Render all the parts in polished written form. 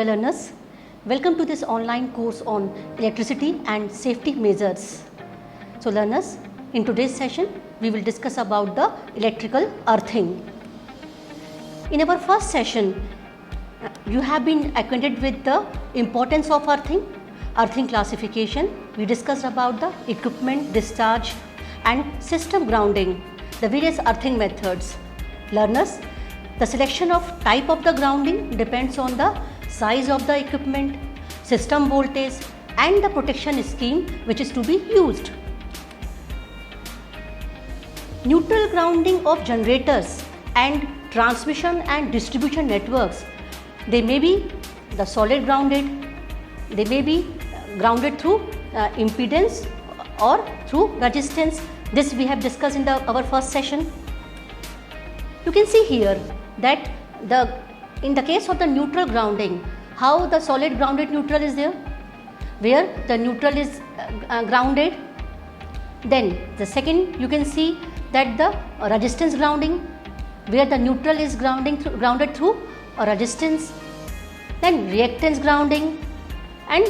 Dear learners, welcome to this online course on electricity and safety measures. So learners, in today's session we will discuss about the electrical earthing. In our first session, you have been acquainted with the importance of earthing classification. We discussed about the equipment discharge and system grounding, the various earthing methods. Learners, the selection of type of the grounding depends on the size of the equipment, system voltage and the protection scheme which is to be used. Neutral grounding of generators and transmission and distribution networks, they may be the solid grounded, they may be grounded through impedance or through resistance. This we have discussed in our first session. You can see here that in the case of the neutral grounding, how the solid grounded neutral is there, where the neutral is grounded. Then the second, you can see that the resistance grounding, where the neutral is grounded through a resistance. Then reactance grounding and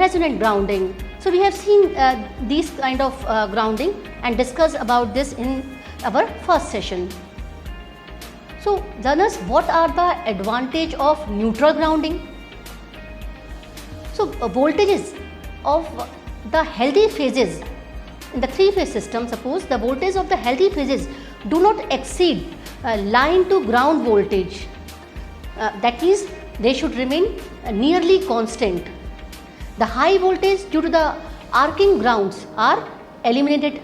resonant grounding. So we have seen these kind of grounding and discussed about this in our first session. So learners, what are the advantage of neutral grounding? So voltages of the healthy phases in the three-phase system, suppose the voltage of the healthy phases do not exceed line to ground voltage. That means they should remain nearly constant. The high voltage due to the arcing grounds are eliminated.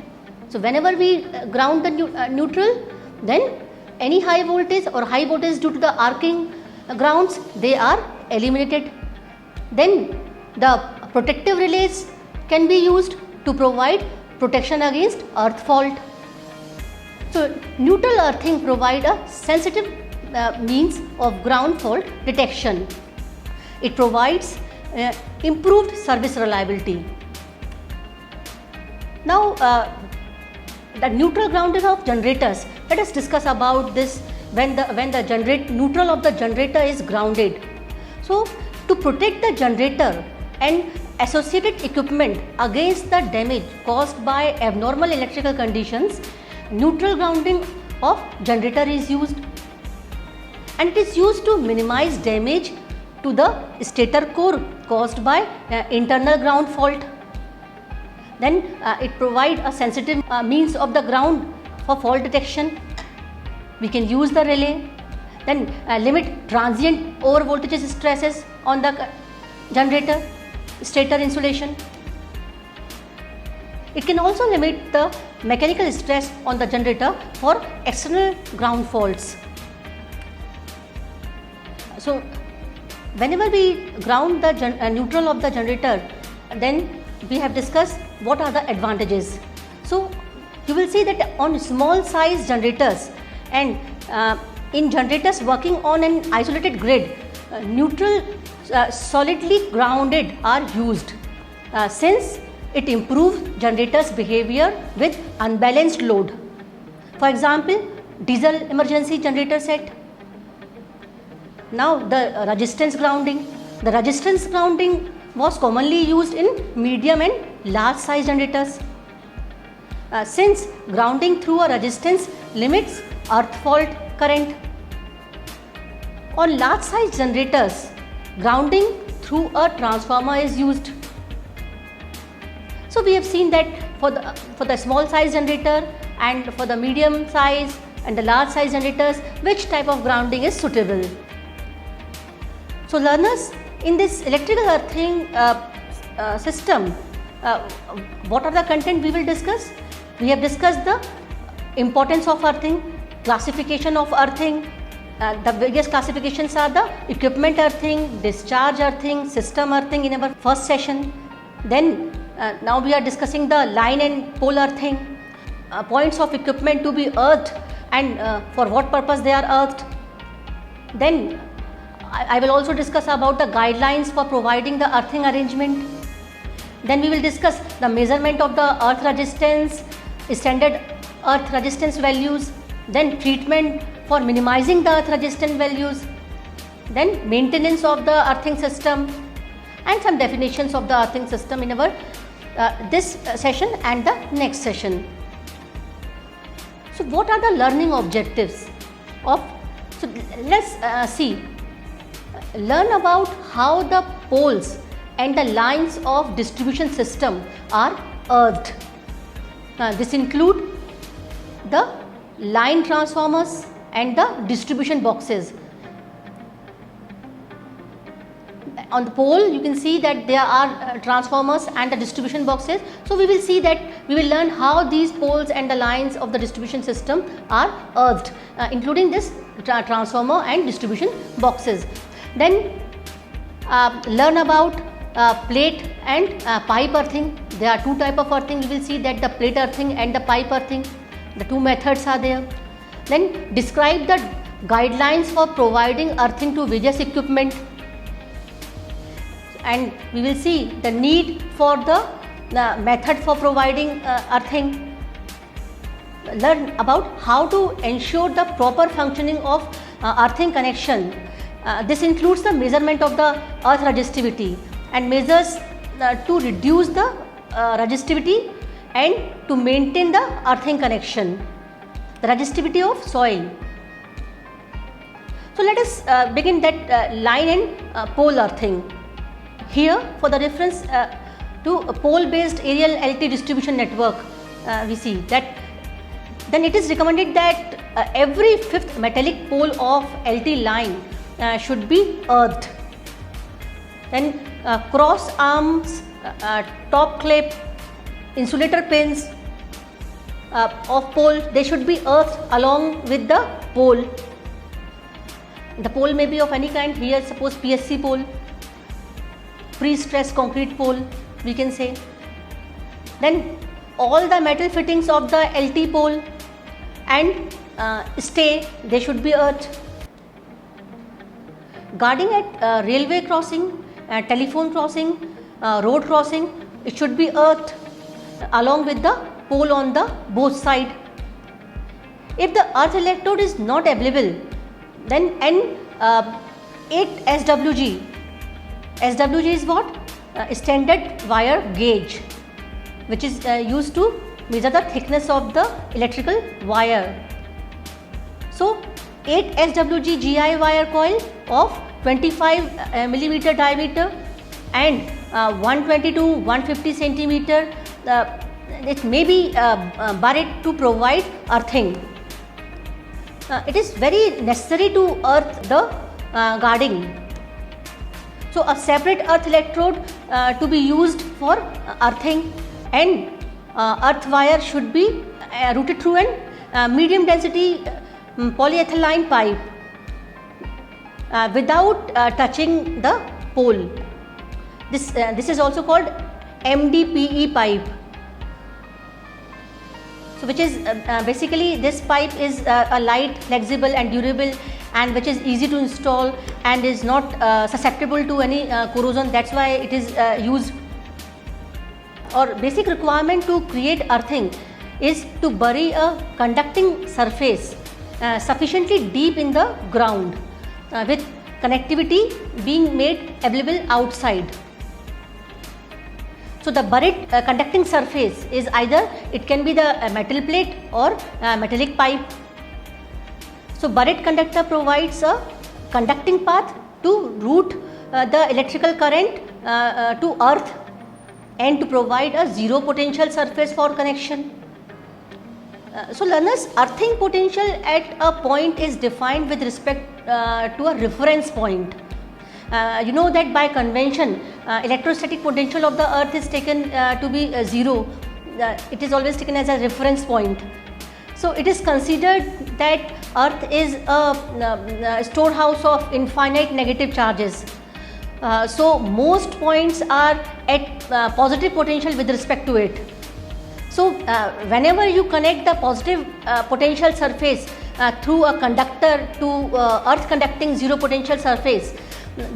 So whenever we ground the neutral, then any high voltage or high voltage due to the arcing grounds, they are eliminated. Then the protective relays can be used to provide protection against earth fault. So neutral earthing provide a sensitive means of ground fault detection. It provides improved service reliability. Now the neutral grounding of generators, let us discuss about this when the neutral of the generator is grounded. So to protect the generator and associated equipment against the damage caused by abnormal electrical conditions, neutral grounding of generator is used, and it is used to minimize damage to the stator core caused by internal ground fault. Then it provides a sensitive means of the ground for fault detection. We can use the relay. Then limit transient over voltage stresses on the generator, stator insulation. It can also limit the mechanical stress on the generator for external ground faults. So whenever we ground the neutral of the generator, then we have discussed what are the advantages. So you will see that on small size generators and in generators working on an isolated grid, neutral solidly grounded are used since it improves generators behavior with unbalanced load. For example, diesel emergency generator set. Now the resistance grounding. The resistance grounding was commonly used in medium and large size generators since grounding through a resistance limits earth fault current. On large size generators, grounding through a transformer is used. So we have seen that for the small size generator and for the medium size and the large size generators, which type of grounding is suitable. So learners, in this electrical earthing system, what are the content we will discuss? We have discussed the importance of earthing, classification of earthing. The various classifications are the equipment earthing, discharge earthing, system earthing in our first session. Then now we are discussing the line and pole earthing, points of equipment to be earthed and for what purpose they are earthed. Then I will also discuss about the guidelines for providing the earthing arrangement. Then we will discuss the measurement of the earth resistance, standard earth resistance values, then treatment for minimizing the earth resistance values. then maintenance of the earthing system, and some definitions of the earthing system in our this session and the next session. So what are the learning objectives of, so let's see, learn about how the poles and the lines of distribution system are earthed. This include the line transformers and the distribution boxes. On the pole you can see that there are transformers and the distribution boxes. So we will see that we will learn how these poles and the lines of the distribution system are earthed, including this transformer and distribution boxes. Then learn about plate and pipe earthing. There are two types of earthing. We will see that the plate earthing and the pipe earthing, the two methods are there. Then describe the guidelines for providing earthing to various equipment, and we will see the need for the method for providing earthing. Learn about how to ensure the proper functioning of earthing connection. This includes the measurement of the earth resistivity and measures to reduce the resistivity and to maintain the earthing connection, the resistivity of soil. So let us begin that line and pole earthing. Here for the reference to a pole based aerial LT distribution network, we see that then it is recommended that every fifth metallic pole of LT line should be earthed. Then cross arms, top clip, insulator pins of pole, they should be earthed along with the pole. The pole may be of any kind. Here suppose PSC pole, pre-stressed concrete pole we can say. Then all the metal fittings of the LT pole and stay, they should be earthed. Guarding at railway crossing, telephone crossing, road crossing, it should be earthed along with the pole on the both side. If the earth electrode is not available, then N8 SWG. SWG is what? Standard wire gauge, which is used to measure the thickness of the electrical wire. So 8 SWG GI wire coil of 25 millimeter diameter and 120 to 150 centimeter, it may be buried to provide earthing. It is very necessary to earth the guarding. So a separate earth electrode to be used for earthing, and earth wire should be routed through an medium density polyethylene pipe without touching the pole. This is also called MDPE pipe. So which is basically this pipe is a light, flexible and durable, and which is easy to install and is not susceptible to any corrosion. That's why it is used. Our basic requirement to create earthing is to bury a conducting surface sufficiently deep in the ground with connectivity being made available outside. So the buried conducting surface is either it can be the metal plate or metallic pipe. So buried conductor provides a conducting path to route the electrical current to earth and to provide a zero potential surface for connection. So learners, earthing potential at a point is defined with respect to a reference point. You know that by convention electrostatic potential of the earth is taken to be zero. It is always taken as a reference point. So it is considered that earth is a storehouse of infinite negative charges. So most points are at positive potential with respect to it. So whenever you connect the positive potential surface through a conductor to earth conducting zero potential surface,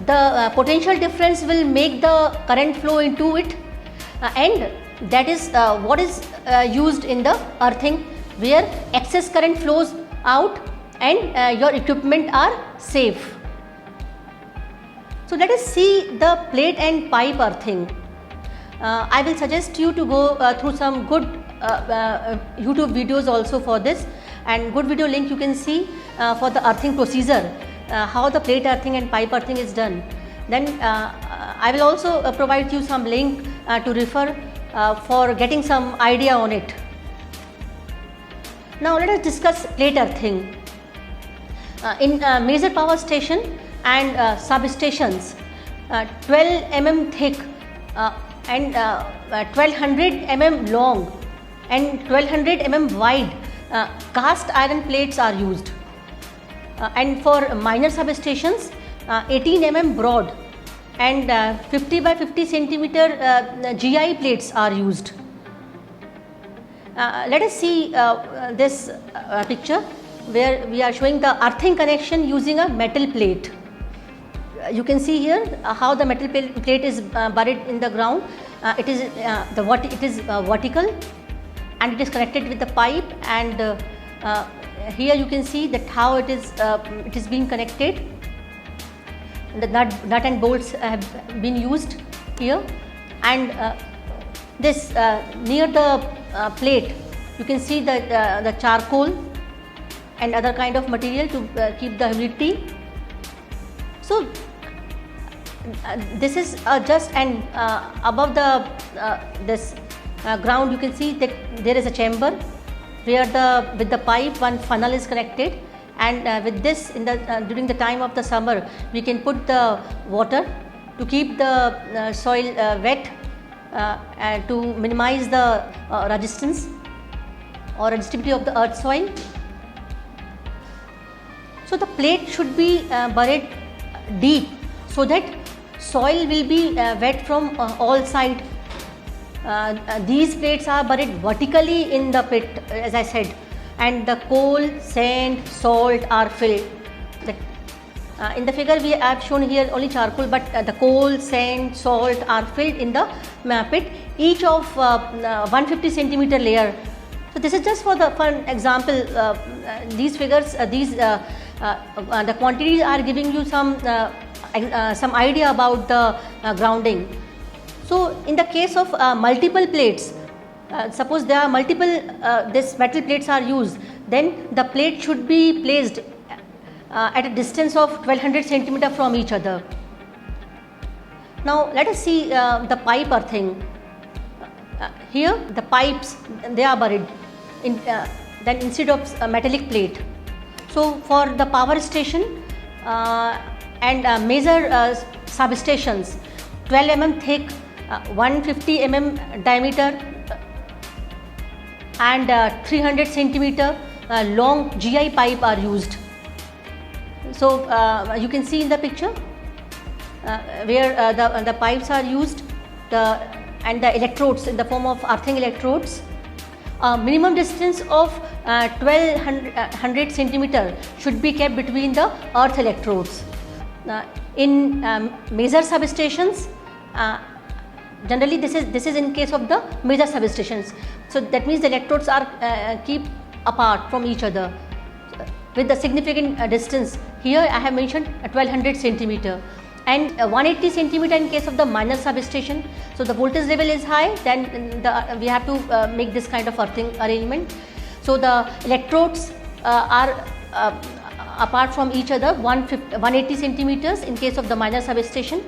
the potential difference will make the current flow into it, and that is what is used in the earthing, where excess current flows out and your equipment are safe. So let us see the plate and pipe earthing. I will suggest you to go through some good YouTube videos also for this, and good video link you can see for the earthing procedure, how the plate earthing and pipe earthing is done. Then I will also provide you some link to refer for getting some idea on it. Now let us discuss plate earthing. In major power station and substations, 12 mm thick and 1200 mm long and 1200 mm wide cast iron plates are used, and for minor substations 18 mm broad and 50 by 50 centimeter GI plates are used. Let us see this picture where we are showing the earthing connection using a metal plate. You can see here how the metal plate is buried in the ground. It is vertical and it is connected with the pipe, and here you can see that how it is being connected. The nut and bolts have been used here, and this near the plate you can see the charcoal and other kind of material to keep the humidity. So this is just, and above the this ground you can see that there is a chamber where with the pipe one funnel is connected, and with this during the time of the summer we can put the water to keep the soil wet and to minimize the resistance or resistivity of the earth soil. So the plate should be buried deep so that soil will be wet from all sides. These plates are buried vertically in the pit, as I said, and the coal, sand, salt are filled. In the figure we have shown here only charcoal, but the coal, sand, salt are filled in the pit, each of 150 centimeter layer. So this is just for example. These figures, the quantities are giving you some idea about the grounding. So in the case of multiple plates, suppose there are multiple this metal plates are used, then the plate should be placed at a distance of 1200 centimeter from each other. Now let us see the pipe earthing. Here the pipes, they are buried in then instead of a metallic plate. So for the power station and major substations, 12 mm thick, 150 mm diameter and 300 centimeter long GI pipe are used. So you can see in the picture where the pipes are used, and the electrodes in the form of earthing electrodes. Minimum distance of 1200 centimeter should be kept between the earth electrodes. In major substations, generally this is in case of the major substations. So that means the electrodes are keep apart from each other with the significant distance. Here I have mentioned 1200 centimeter and 180 centimeter in case of the minor substation. So the voltage level is high, then we have to make this kind of earthing arrangement. So the electrodes are apart from each other 180 centimeters in case of the minor substation.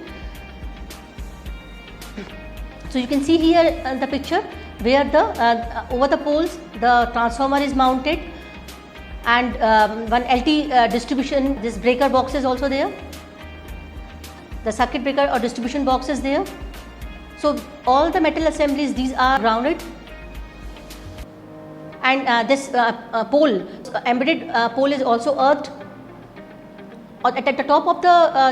So you can see here the picture where the over the poles the transformer is mounted, and one LT distribution, this breaker box is also there. The circuit breaker or distribution box is there. So all the metal assemblies, these are grounded, and this pole, embedded pole is also earthed. At the top of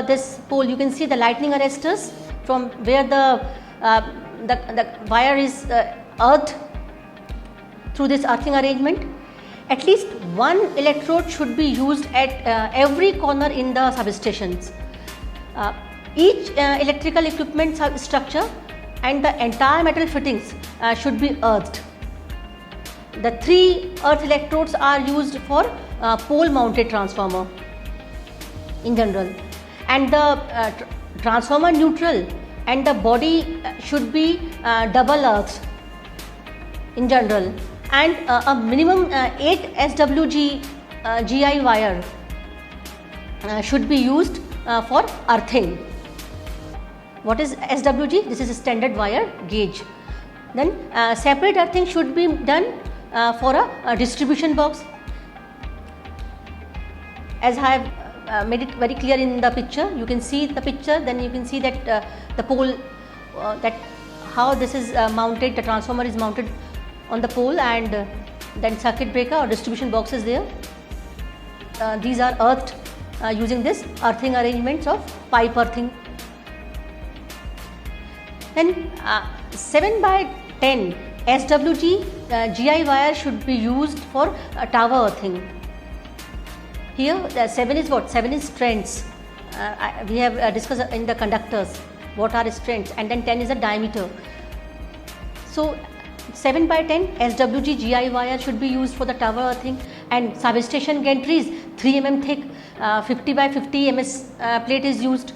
this pole you can see the lightning arresters from where the wire is earthed through this earthing arrangement. At least one electrode should be used at every corner in the substations. Each electrical equipment structure and the entire metal fittings should be earthed. The 3 earth electrodes are used for pole mounted transformer in general, and the transformer neutral, and the body should be double earthed in general, and a minimum 8 SWG GI wire should be used for earthing. What is SWG? This is a standard wire gauge. Then separate earthing should be done for a distribution box. As I have made it very clear in the picture, you can see the picture, then you can see that the pole, that how this is mounted, the transformer is mounted on the pole, and then circuit breaker or distribution box is there. These are earthed using this earthing arrangements of pipe earthing. Then 7 by 10 SWG GI wire should be used for tower earthing. Here the 7 is what? 7 is strands. We have discussed in the conductors what are strands, and then 10 is the diameter. So 7 by 10 SWG GI wire should be used for the tower earthing, and substation gantries 3 mm thick, 50 by 50 ms plate is used.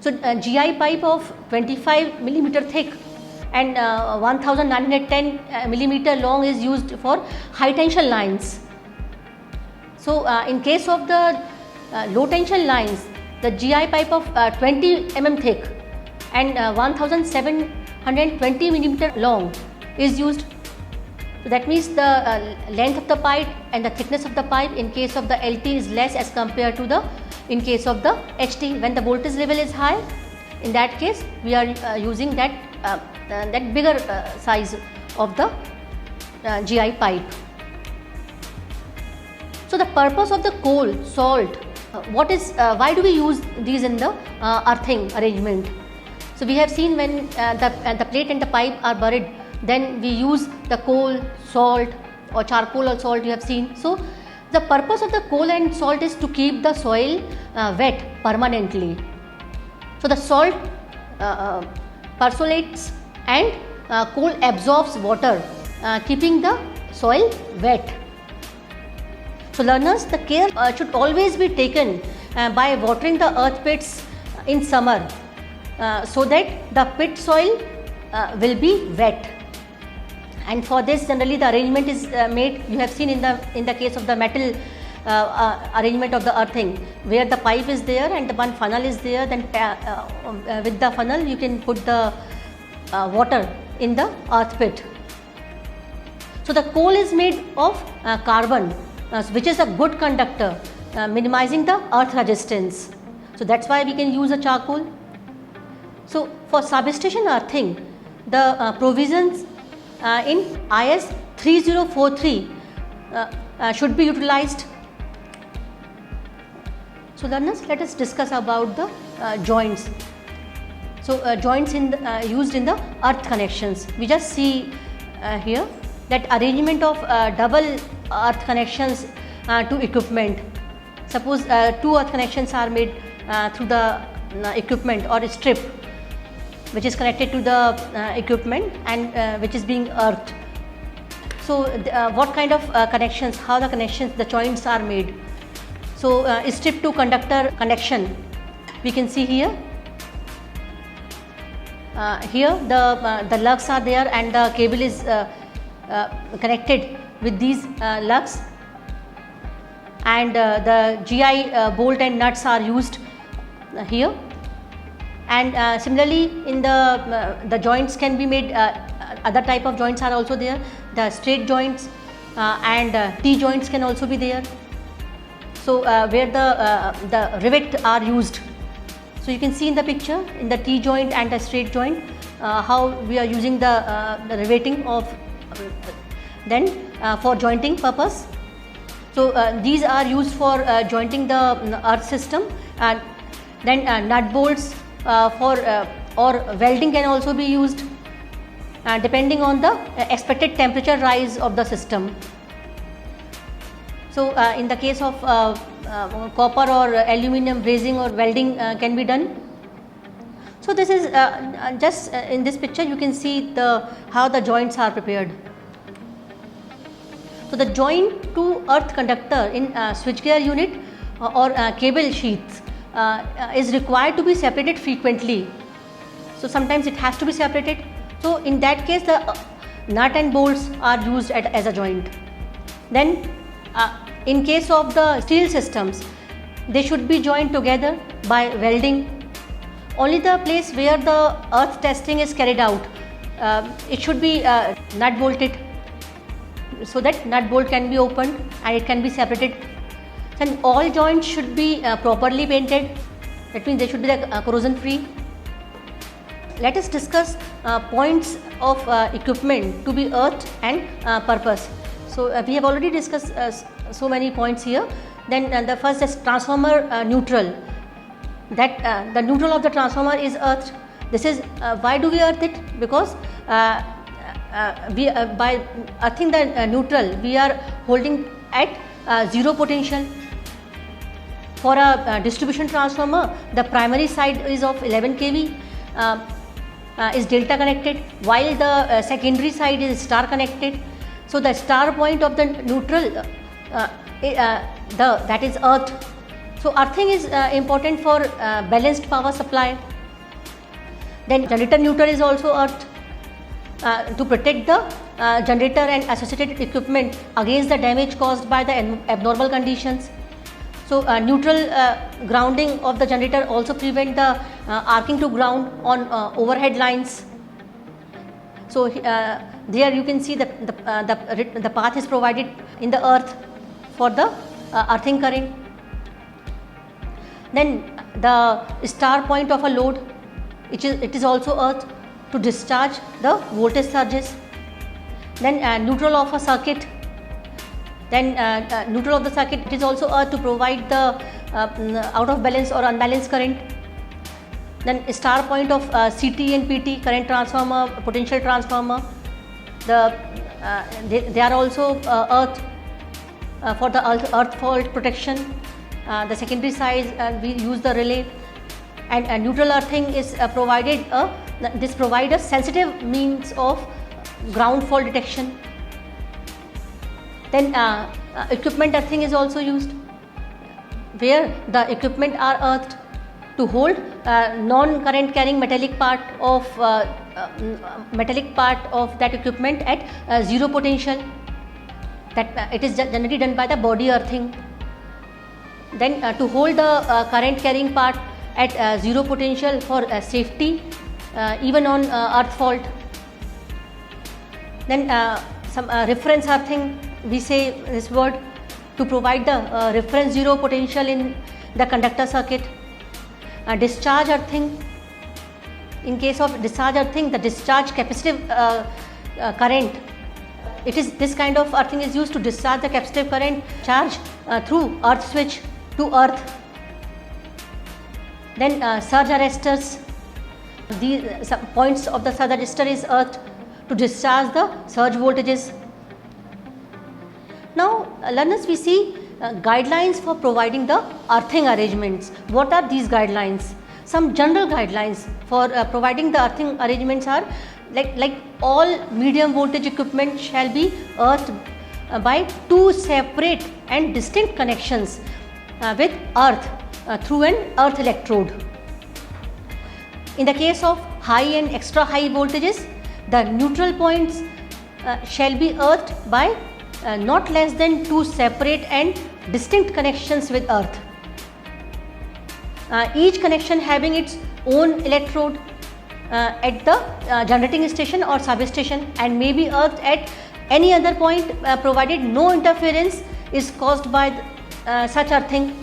So GI pipe of 25 millimeter thick and 1910 millimeter long is used for high tension lines. So in case of the low tension lines, the GI pipe of 20 mm thick and 1720 millimeter long is used. So that means the length of the pipe and the thickness of the pipe in case of the LT is less as compared to the in case of the HT. When the voltage level is high, in that case we are using that bigger size of the GI pipe. So the purpose of the coal, salt, why do we use these in the earthing arrangement? So we have seen when the plate and the pipe are buried, then we use the coal, salt or charcoal or salt, you have seen. So the purpose of the coal and salt is to keep the soil wet permanently. So the salt percolates and coal absorbs water, keeping the soil wet. So learners, the care should always be taken by watering the earth pits in summer so that the pit soil will be wet. And for this generally the arrangement is made, you have seen in the case of the metal arrangement of the earthing, where the pipe is there and the one funnel is there, then with the funnel you can put the water in the earth pit. So the coal is made of carbon, which is a good conductor, minimizing the earth resistance. So that's why we can use a charcoal. So for substation earthing, the provisions in IS 3043 should be utilized. So learners, let us discuss about the joints. So joints used in the earth connections. We just see here that arrangement of double earth connections to equipment. Suppose 2 earth connections are made through the equipment or a strip which is connected to the equipment and which is being earthed. So what kind of connections, how the connections, the joints are made. So strip to conductor connection, we can see here. Here the lugs are there and the cable is connected with these lugs, and the GI bolt and nuts are used here. And similarly in the joints can be made, other type of joints are also there, the straight joints and T joints can also be there. So where the rivet are used. So you can see in the picture in the T joint and the straight joint how we are using the riveting of then for jointing purpose. So these are used for jointing the earth system, and then nut bolts for or welding can also be used depending on the expected temperature rise of the system. So in the case of copper or aluminum, brazing or welding can be done. So this is just in this picture you can see how the joints are prepared. So the joint to earth conductor in switchgear unit or cable sheaths is required to be separated frequently. So sometimes it has to be separated. So in that case, the nut and bolts are used as a joint. Then in case of the steel systems, they should be joined together by welding. Only the place where the earth testing is carried out, it should be nut bolted, so that nut bolt can be opened and it can be separated. And all joints should be properly painted. That means they should be corrosion free. Let us discuss points of equipment to be earthed and purpose. So we have already discussed so many points here. Then the first is transformer neutral. That the neutral of the transformer is earthed. This is why do we earth it? Because by earthing the neutral, we are holding at zero potential. For a distribution transformer, the primary side is of 11 kV, is delta connected, while the secondary side is star connected. So the star point of the neutral, that is earth. So earthing is important for balanced power supply. Then generator neutral is also earthed to protect the generator and associated equipment against the damage caused by the abnormal conditions. So neutral grounding of the generator also prevent the arcing to ground on overhead lines. So there you can see that the path is provided in the earth for the earthing current. Then the star point of a load, it is also earthed to discharge the voltage surges. Then neutral of a circuit. Then neutral of the circuit, it is also earthed to provide the out of balance or unbalanced current. Then star point of CT and PT, current transformer, potential transformer, they are also earthed for the earth fault protection. The secondary side we use the relay, and neutral earthing is provided. This provides a sensitive means of ground fault detection. Then equipment earthing is also used, where the equipment are earthed to hold non-current carrying metallic part of that equipment at zero potential. That it is generally done by the body earthing. Then to hold the current carrying part at zero potential for safety, even on earth fault. Then some reference earthing, we say this word, to provide the reference zero potential in the conductor circuit. Discharge earthing, in case of discharge earthing, the discharge capacitive current, it is this kind of earthing is used to discharge the capacitive current charge through earth switch to earth. Then surge arresters, these some points of the surge arrestor is earthed to discharge the surge voltages. Now learners, we see guidelines for providing the earthing arrangements. What are these guidelines? Some general guidelines for providing the earthing arrangements are like all medium voltage equipment shall be earthed by two separate and distinct connections with earth through an earth electrode. In the case of high and extra high voltages, the neutral points shall be earthed by not less than two separate and distinct connections with earth. Each connection having its own electrode at the generating station or substation, and may be earthed at any other point provided no interference is caused by such earthing.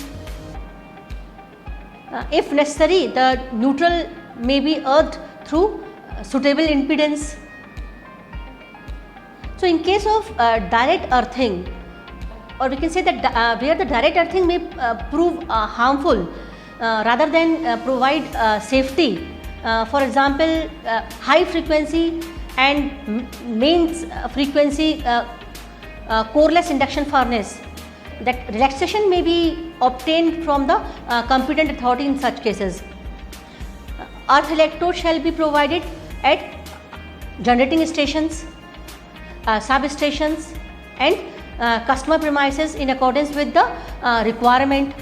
If necessary, the neutral may be earthed through suitable impedance. So in case of direct earthing, or we can say that where the direct earthing may prove harmful rather than provide safety, for example high frequency and mains frequency coreless induction furnace, that relaxation may be obtained from the competent authority in such cases. Earth electrode shall be provided at generating stations, substations and customer premises in accordance with the requirement.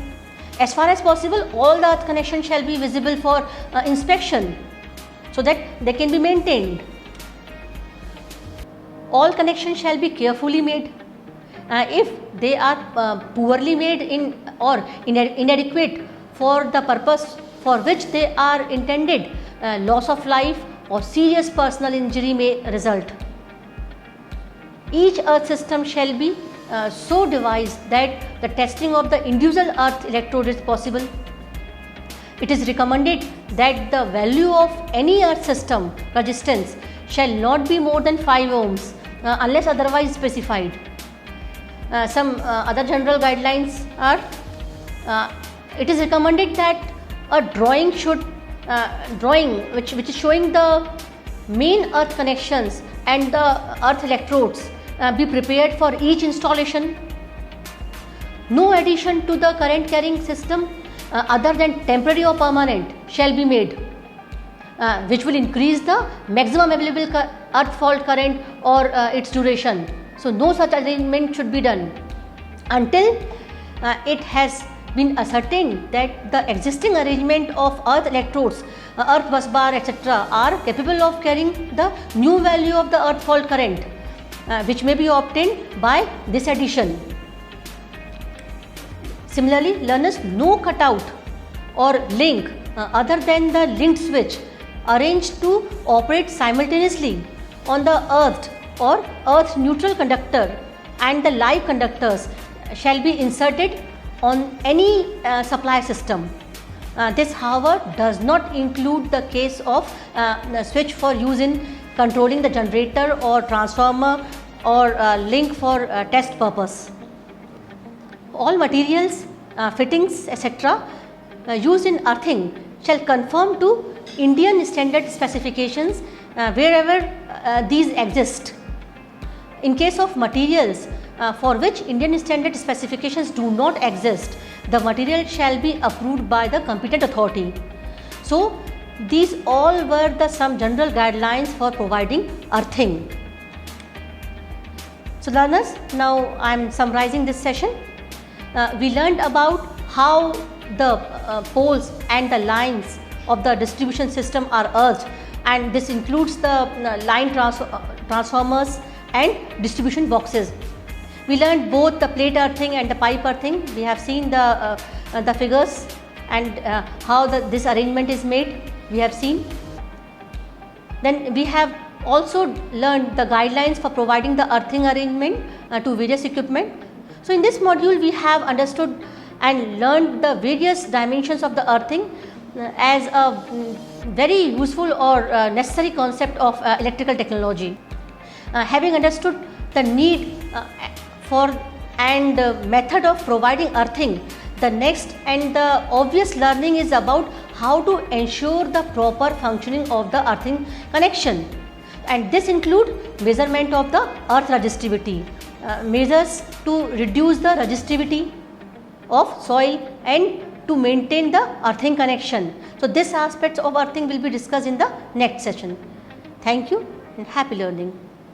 As far as possible, all the earth connections shall be visible for inspection so that they can be maintained. All connections shall be carefully made. If they are poorly made or inadequate for the purpose for which they are intended, loss of life or serious personal injury may result. Each earth system shall be so devised that the testing of the individual earth electrode is possible. It is recommended that the value of any earth system resistance shall not be more than 5 ohms unless otherwise specified. Some other general guidelines are, it is recommended that a drawing which is showing the main earth connections and the earth electrodes be prepared for each installation. No addition to the current carrying system other than temporary or permanent shall be made, which will increase the maximum available earth fault current or its duration. So no such arrangement should be done until it has been ascertained that the existing arrangement of earth electrodes, earth bus bar, etc. are capable of carrying the new value of the earth fault current, which may be obtained by this addition. Similarly, learners, no cutout or link other than the linked switch arranged to operate simultaneously on the earthed or earth neutral conductor and the live conductors shall be inserted on any supply system. This, however, does not include the case of switch for use in controlling the generator or transformer or link for test purpose. All materials, fittings, etc. Used in earthing shall conform to Indian standard specifications wherever these exist. In case of materials for which Indian standard specifications do not exist, the material shall be approved by the competent authority. So these all were the some general guidelines for providing earthing. So learners, now I am summarizing this session. We learned about how the poles and the lines of the distribution system are earthed, and this includes the line transformers and distribution boxes. We learned both the plate earthing and the pipe earthing. We have seen the figures and how this arrangement is made. We have seen. Then we have also learned the guidelines for providing the earthing arrangement to various equipment. So in this module we have understood and learned the various dimensions of the earthing as a very useful or necessary concept of electrical technology. Having understood the need for and method of providing earthing, the next and the obvious learning is about how to ensure the proper functioning of the earthing connection, and this include measurement of the earth resistivity, measures to reduce the resistivity of soil and to maintain the earthing connection. So this aspects of earthing will be discussed in the next session. Thank you and happy learning.